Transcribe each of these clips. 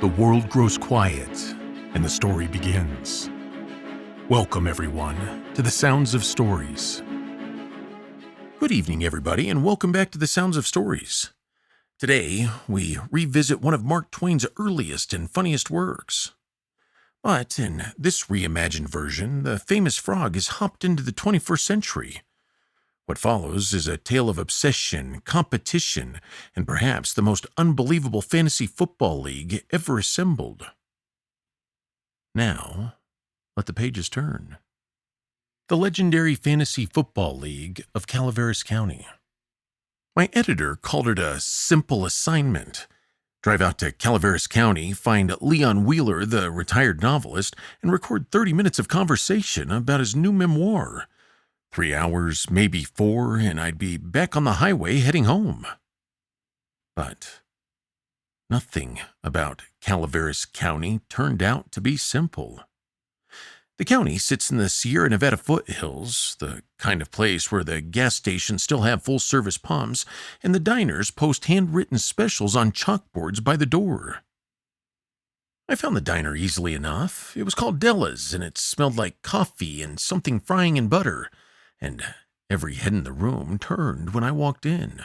The world grows quiet, and the story begins. Welcome, everyone, to the Sounds of Stories. Good evening, everybody, and welcome back to the Sounds of Stories. Today, we revisit one of Mark Twain's earliest and funniest works. But in this reimagined version, the famous frog has hopped into the 21st century. What follows is a tale of obsession, competition, and perhaps the most unbelievable fantasy football league ever assembled. Now, let the pages turn. The legendary Fantasy Football League of Calaveras County. My editor called it a simple assignment. Drive out to Calaveras County, find Leon Wheeler, the retired novelist, and record 30 minutes of conversation about his new memoir. 3 hours, maybe 4, and I'd be back on the highway heading home. But nothing about Calaveras County turned out to be simple. The county sits in the Sierra Nevada foothills, the kind of place where the gas stations still have full-service pumps, and the diners post handwritten specials on chalkboards by the door. I found the diner easily enough. It was called Della's, and it smelled like coffee and something frying in butter, and every head in the room turned when I walked in.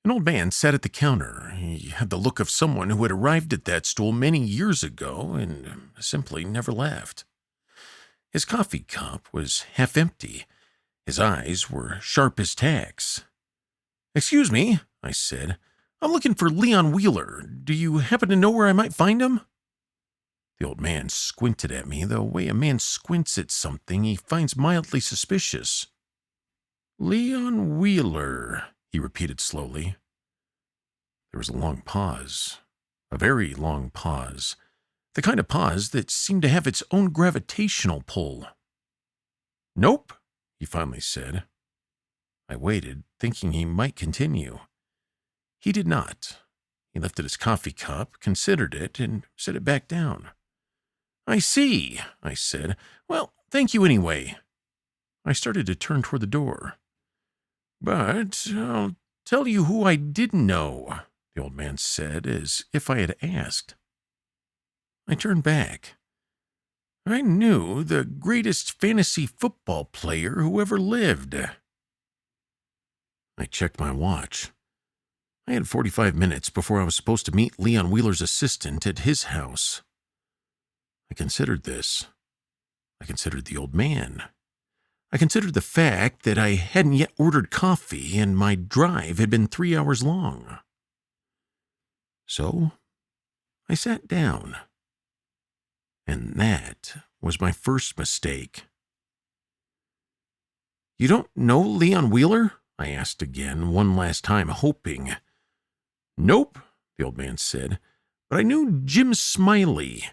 An old man sat at the counter. He had the look of someone who had arrived at that stool many years ago and simply never left. His coffee cup was half empty. His eyes were sharp as tacks. "Excuse me," I said. "I'm looking for Leon Wheeler. Do you happen to know where I might find him?" The old man squinted at me the way a man squints at something he finds mildly suspicious. "Leon Wheeler," he repeated slowly. There was a long pause, a very long pause, the kind of pause that seemed to have its own gravitational pull. "Nope," he finally said. I waited, thinking he might continue. He did not. He lifted his coffee cup, considered it, and set it back down. "I see," I said. "Well, thank you anyway." I started to turn toward the door. "But I'll tell you who I did know," the old man said, as if I had asked. I turned back. I knew the greatest fantasy football player who ever lived. I checked my watch. I had 45 minutes before I was supposed to meet Leon Wheeler's assistant at his house. I considered this. I considered the old man. I considered the fact that I hadn't yet ordered coffee and my drive had been 3 hours long. So I sat down. And that was my first mistake. "You don't know Leon Wheeler?" I asked again, one last time, hoping. "Nope," the old man said, "but I knew Jim Smiley.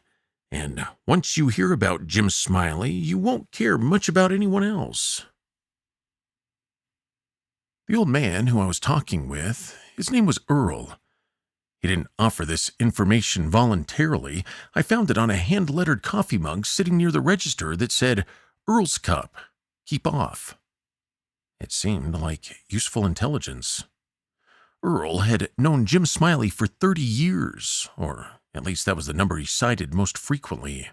And once you hear about Jim Smiley, you won't care much about anyone else." The old man who I was talking with, his name was Earl. He didn't offer this information voluntarily. I found it on a hand-lettered coffee mug sitting near the register that said, "Earl's Cup, keep off." It seemed like useful intelligence. Earl had known Jim Smiley for 30 years, or at least that was the number he cited most frequently.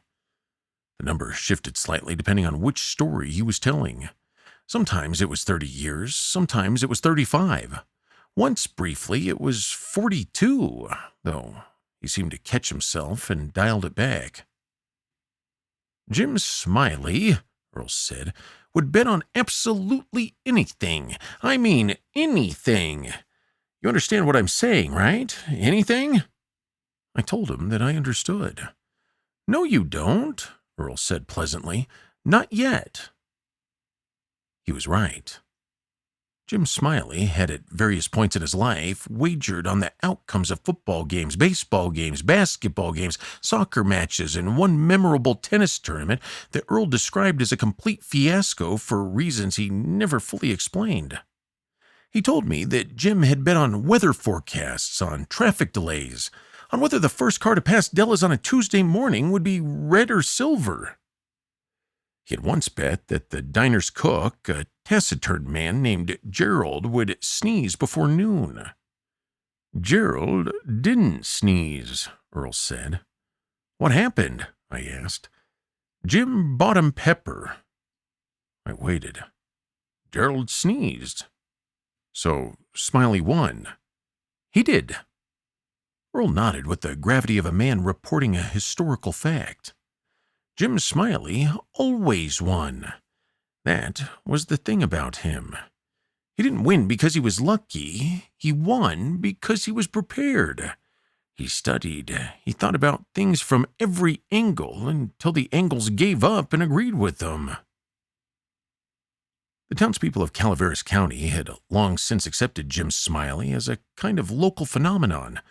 The number shifted slightly depending on which story he was telling. Sometimes it was 30 years, sometimes it was 35. Once, briefly, it was 42, though he seemed to catch himself and dialed it back. "Jim Smiley," Earl said, "would bet on absolutely anything. I mean anything. You understand what I'm saying, right? Anything?" I told him that I understood. "No, you don't," Earl said pleasantly. "Not yet." He was right. Jim Smiley had at various points in his life wagered on the outcomes of football games, baseball games, basketball games, soccer matches, and one memorable tennis tournament that Earl described as a complete fiasco for reasons he never fully explained. He told me that Jim had bet on weather forecasts, on traffic delays, on whether the first car to pass Della's on a Tuesday morning would be red or silver. He had once bet that the diner's cook, a taciturn man named Gerald, would sneeze before noon. Gerald didn't sneeze, Earl said. What happened? I asked. Jim bought him pepper. I waited. Gerald sneezed. So Smiley won. He did. Earl nodded with the gravity of a man reporting a historical fact. Jim Smiley always won. That was the thing about him. He didn't win because he was lucky. He won because he was prepared. He studied. He thought about things from every angle until the angles gave up and agreed with them. The townspeople of Calaveras County had long since accepted Jim Smiley as a kind of local phenomenon,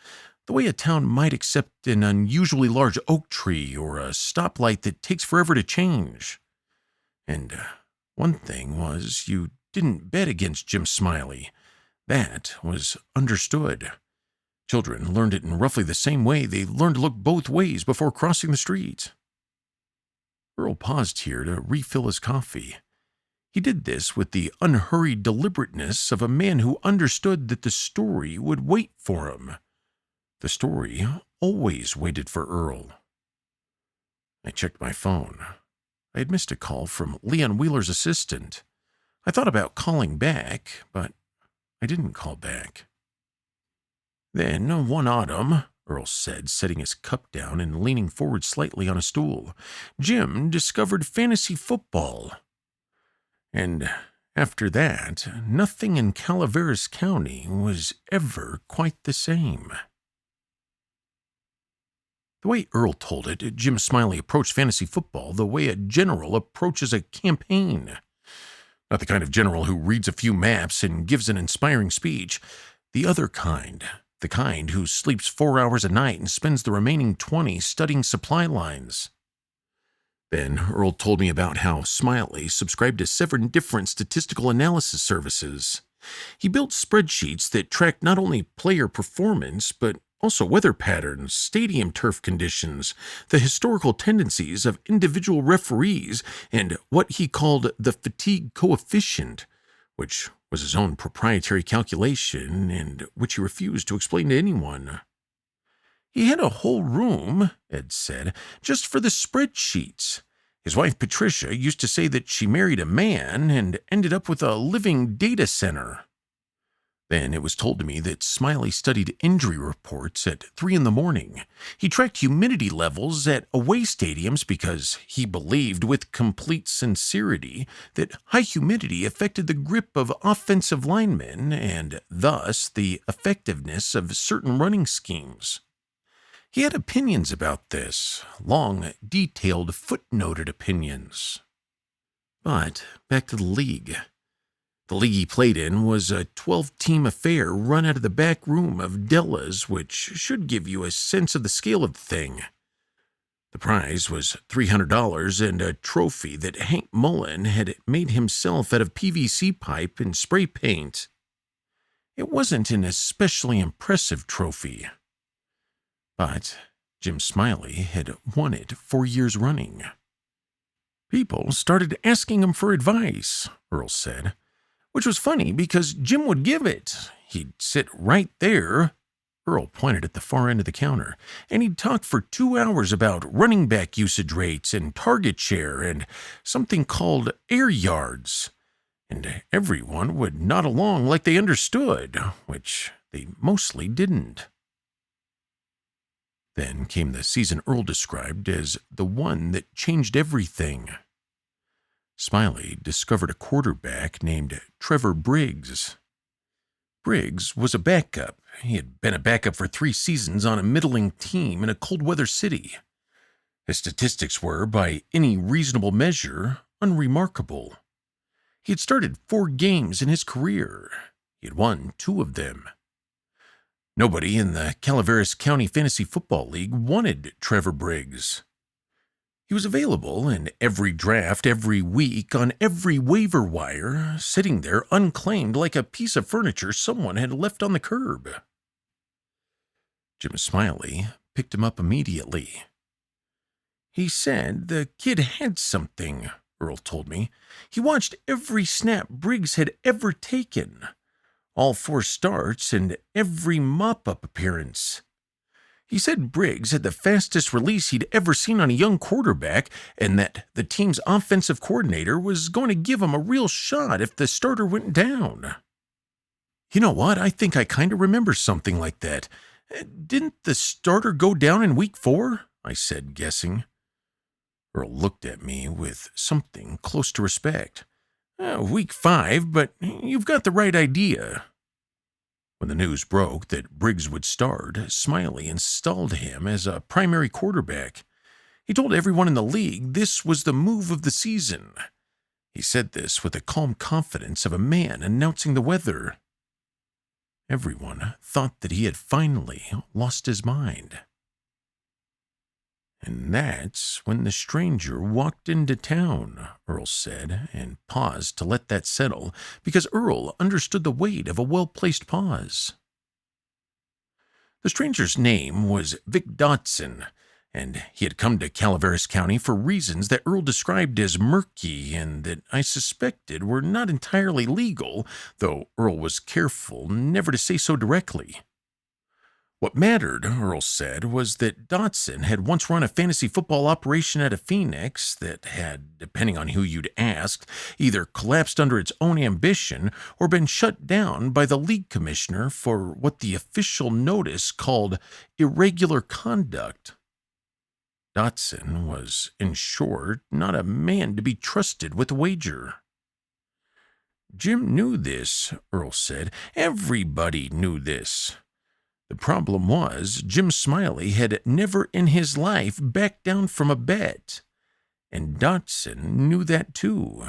the way a town might accept an unusually large oak tree or a stoplight that takes forever to change. And one thing was, you didn't bet against Jim Smiley. That was understood. Children learned it in roughly the same way they learned to look both ways before crossing the street. Earl paused here to refill his coffee. He did this with the unhurried deliberateness of a man who understood that the story would wait for him. The story always waited for Earl. I checked my phone. I had missed a call from Leon Wheeler's assistant. I thought about calling back, but I didn't call back. Then, one autumn, Earl said, setting his cup down and leaning forward slightly on a stool, Jim discovered fantasy football. And after that, nothing in Calaveras County was ever quite the same. The way Earl told it, Jim Smiley approached fantasy football the way a general approaches a campaign. Not the kind of general who reads a few maps and gives an inspiring speech. The other kind. The kind who sleeps 4 hours a night and spends the remaining 20 studying supply lines. Then Earl told me about how Smiley subscribed to 7 different statistical analysis services. He built spreadsheets that tracked not only player performance, but also weather patterns, stadium turf conditions, the historical tendencies of individual referees, and what he called the fatigue coefficient, which was his own proprietary calculation and which he refused to explain to anyone. He had a whole room, Ed said, just for the spreadsheets. His wife Patricia used to say that she married a man and ended up with a living data center. Then it was told to me that Smiley studied injury reports at 3 a.m. He tracked humidity levels at away stadiums because he believed with complete sincerity that high humidity affected the grip of offensive linemen and thus the effectiveness of certain running schemes. He had opinions about this, long, detailed, footnoted opinions. But back to the league. The league he played in was a 12-team affair run out of the back room of Della's, which should give you a sense of the scale of the thing. The prize was $300 and a trophy that Hank Mullen had made himself out of PVC pipe and spray paint. It wasn't an especially impressive trophy. But Jim Smiley had won it 4 years running. People started asking him for advice, Earl said. Which was funny because Jim would give it. He'd sit right there, Earl pointed at the far end of the counter, and he'd talk for 2 hours about running back usage rates and target share and something called air yards. And everyone would nod along like they understood, which they mostly didn't. Then came the season Earl described as the one that changed everything. Smiley discovered a quarterback named Trevor Briggs. Briggs was a backup. He had been a backup for 3 seasons on a middling team in a cold-weather city. His statistics were, by any reasonable measure, unremarkable. He had started 4 games in his career. He had won 2 of them. Nobody in the Calaveras County Fantasy Football League wanted Trevor Briggs. He was available in every draft every week on every waiver wire, sitting there unclaimed like a piece of furniture someone had left on the curb. Jim Smiley picked him up immediately. He said the kid had something, Earl told me. He watched every snap Briggs had ever taken. all 4 starts, and every mop-up appearance. He said Briggs had the fastest release he'd ever seen on a young quarterback, and that the team's offensive coordinator was going to give him a real shot if the starter went down. You know what? I think I kind of remember something like that. Didn't the starter go down in week 4? I said, guessing. Earl looked at me with something close to respect. Week 5, but you've got the right idea. When the news broke that Briggs would start, Smiley installed him as a primary quarterback. He told everyone in the league this was the move of the season. He said this with the calm confidence of a man announcing the weather. Everyone thought that he had finally lost his mind. And that's when the stranger walked into town, Earl said, and paused to let that settle, because Earl understood the weight of a well-placed pause. The stranger's name was Vic Dotson, and he had come to Calaveras County for reasons that Earl described as murky and that I suspected were not entirely legal, though Earl was careful never to say so directly. What mattered, Earl said, was that Dotson had once run a fantasy football operation out of Phoenix that had, depending on who you'd asked, either collapsed under its own ambition or been shut down by the league commissioner for what the official notice called irregular conduct. Dotson was, in short, not a man to be trusted with a wager. Jim knew this, Earl said. Everybody knew this. The problem was, Jim Smiley had never in his life backed down from a bet, and Dotson knew that too.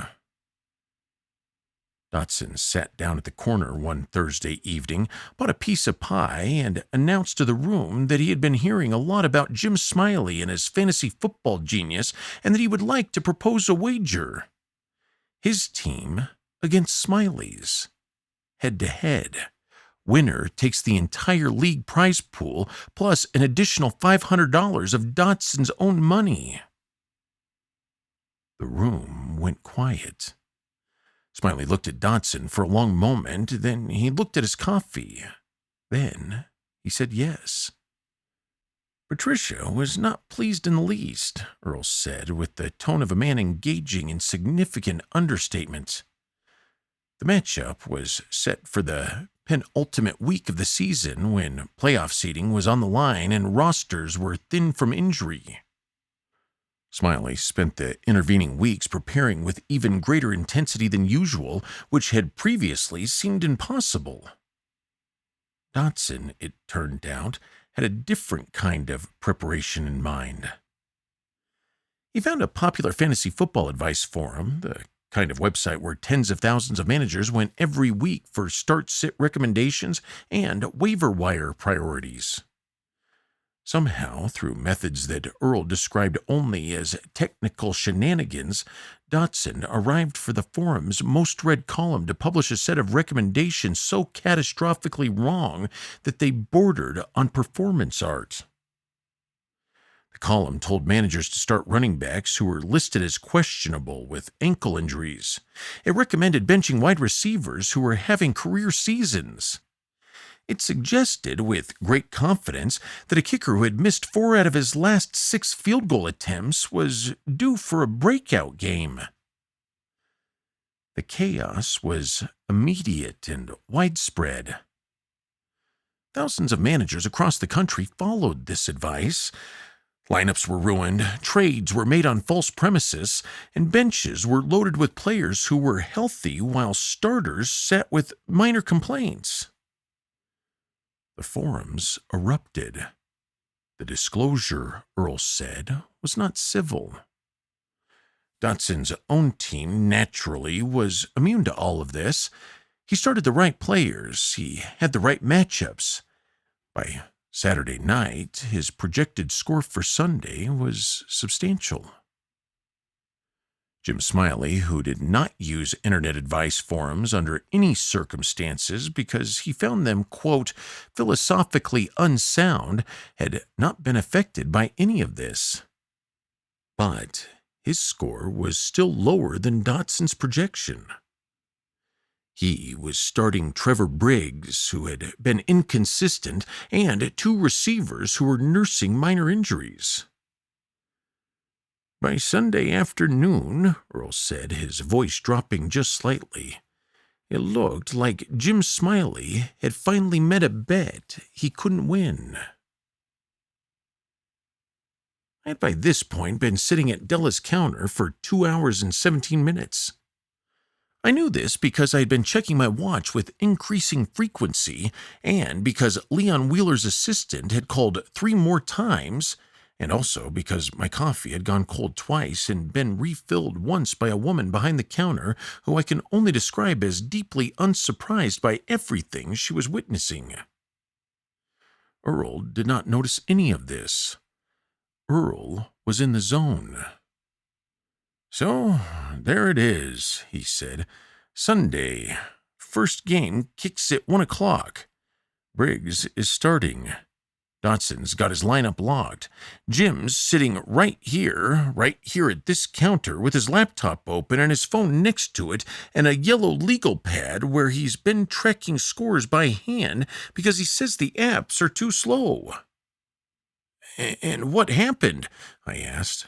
Dotson sat down at the corner one Thursday evening, bought a piece of pie, and announced to the room that he had been hearing a lot about Jim Smiley and his fantasy football genius, and that he would like to propose a wager. His team against Smiley's, head-to-head. Winner takes the entire league prize pool, plus an additional $500 of Dotson's own money. The room went quiet. Smiley looked at Dotson for a long moment, then he looked at his coffee. Then he said yes. Patricia was not pleased in the least, Earl said, with the tone of a man engaging in significant understatement. The matchup was set for the penultimate week of the season when playoff seeding was on the line and rosters were thin from injury. Smiley spent the intervening weeks preparing with even greater intensity than usual, which had previously seemed impossible. Dotson, it turned out, had a different kind of preparation in mind. He found a popular fantasy football advice forum, the kind of website where tens of thousands of managers went every week for start-sit recommendations and waiver wire priorities. Somehow, through methods that Earl described only as technical shenanigans, Dotson arrived for the forum's most-read column to publish a set of recommendations so catastrophically wrong that they bordered on performance art. The column told managers to start running backs who were listed as questionable with ankle injuries. It recommended benching wide receivers who were having career seasons. It suggested, with great confidence, that a kicker who had missed 4 out of his last 6 field goal attempts was due for a breakout game. The chaos was immediate and widespread. Thousands of managers across the country followed this advice. Lineups were ruined, trades were made on false premises, and benches were loaded with players who were healthy while starters sat with minor complaints. The forums erupted. The disclosure, Earl said, was not civil. Dotson's own team, naturally, was immune to all of this. He started the right players. He had the right matchups. By Saturday night, his projected score for Sunday was substantial. Jim Smiley, who did not use internet advice forums under any circumstances because he found them, quote, philosophically unsound, had not been affected by any of this. But his score was still lower than Dotson's projection. He was starting Trevor Briggs, who had been inconsistent, and two receivers who were nursing minor injuries. By Sunday afternoon, Earl said, his voice dropping just slightly, it looked like Jim Smiley had finally met a bet he couldn't win. I had by this point been sitting at Della's counter for 2 hours and 17 minutes. I knew this because I had been checking my watch with increasing frequency and because Leon Wheeler's assistant had called 3 more times, and also because my coffee had gone cold twice and been refilled once by a woman behind the counter who I can only describe as deeply unsurprised by everything she was witnessing. Earl did not notice any of this. Earl was in the zone. "So, there it is," he said. "Sunday. First game kicks at 1 o'clock. Briggs is starting. Dotson's got his lineup locked. Jim's sitting right here at this counter with his laptop open and his phone next to it and a yellow legal pad where he's been tracking scores by hand because he says the apps are too slow." "And what happened?" I asked.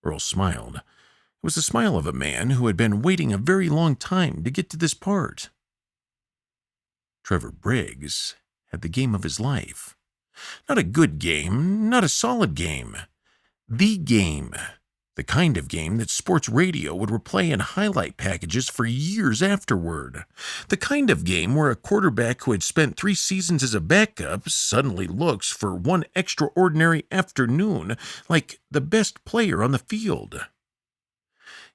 Earl smiled. It was the smile of a man who had been waiting a very long time to get to this part. Trevor Briggs had the game of his life. Not a good game, not a solid game. The game. The kind of game that sports radio would replay in highlight packages for years afterward. The kind of game where a quarterback who had spent 3 seasons as a backup suddenly looks for one extraordinary afternoon like the best player on the field.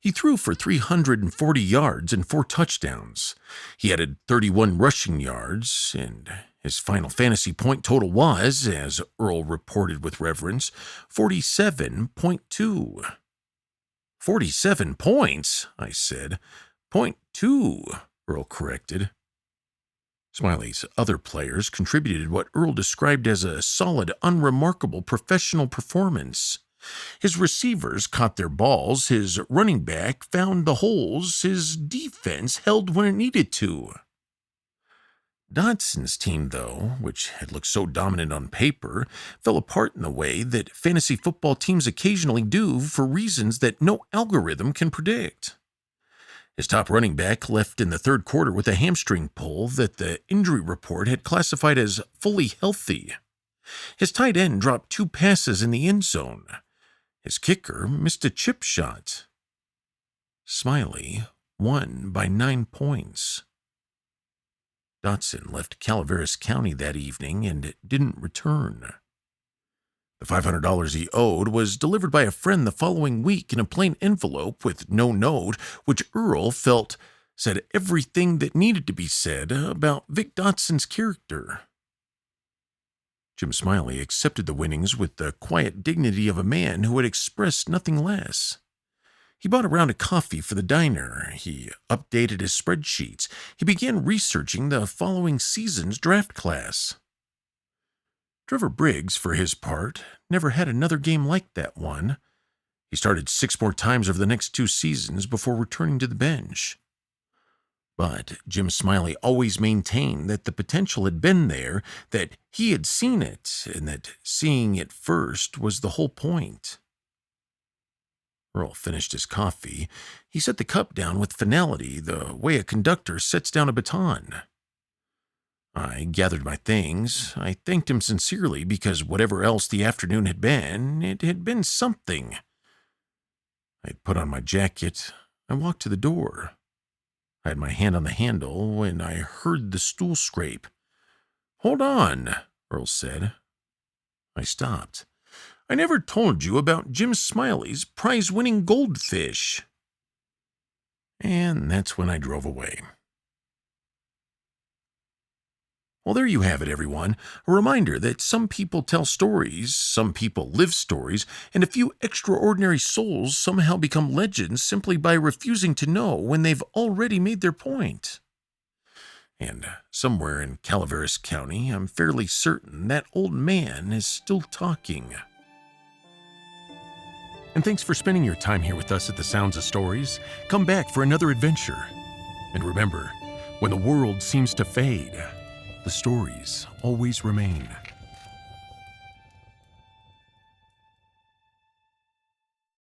He threw for 340 yards and 4 touchdowns. He added 31 rushing yards, and his final fantasy point total was, as Earl reported with reverence, 47.2. 47 points, I said. .2, Earl corrected. Smiley's other players contributed what Earl described as a solid, unremarkable professional performance. His receivers caught their balls, his running back found the holes, his defense held when it needed to. Dotson's team, though, which had looked so dominant on paper, fell apart in the way that fantasy football teams occasionally do for reasons that no algorithm can predict. His top running back left in the 3rd quarter with a hamstring pull that the injury report had classified as fully healthy. His tight end dropped 2 passes in the end zone. His kicker missed a chip shot. Smiley won by 9 points. Dotson left Calaveras County that evening and didn't return. The $500 he owed was delivered by a friend the following week in a plain envelope with no note, which Earl felt said everything that needed to be said about Vic Dotson's character. Jim Smiley accepted the winnings with the quiet dignity of a man who had expressed nothing less. He bought a round of coffee for the diner. He updated his spreadsheets. He began researching the following season's draft class. Trevor Briggs, for his part, never had another game like that one. He started 6 more times over the next 2 seasons before returning to the bench. But Jim Smiley always maintained that the potential had been there, that he had seen it, and that seeing it first was the whole point. Earl finished his coffee. He set the cup down with finality, the way a conductor sets down a baton. I gathered my things. I thanked him sincerely because whatever else the afternoon had been, it had been something. I had put on my jacket. I walked to the door. I had my hand on the handle when I heard the stool scrape. "Hold on," Earl said. I stopped. "I never told you about Jim Smiley's prize-winning goldfish." And that's when I drove away. Well, there you have it, everyone. A reminder that some people tell stories, some people live stories, and a few extraordinary souls somehow become legends simply by refusing to know when they've already made their point. And somewhere in Calaveras County, I'm fairly certain that old man is still talking. And thanks for spending your time here with us at the Sounds of Stories. Come back for another adventure. And remember, When the world seems to fade, the stories always remain.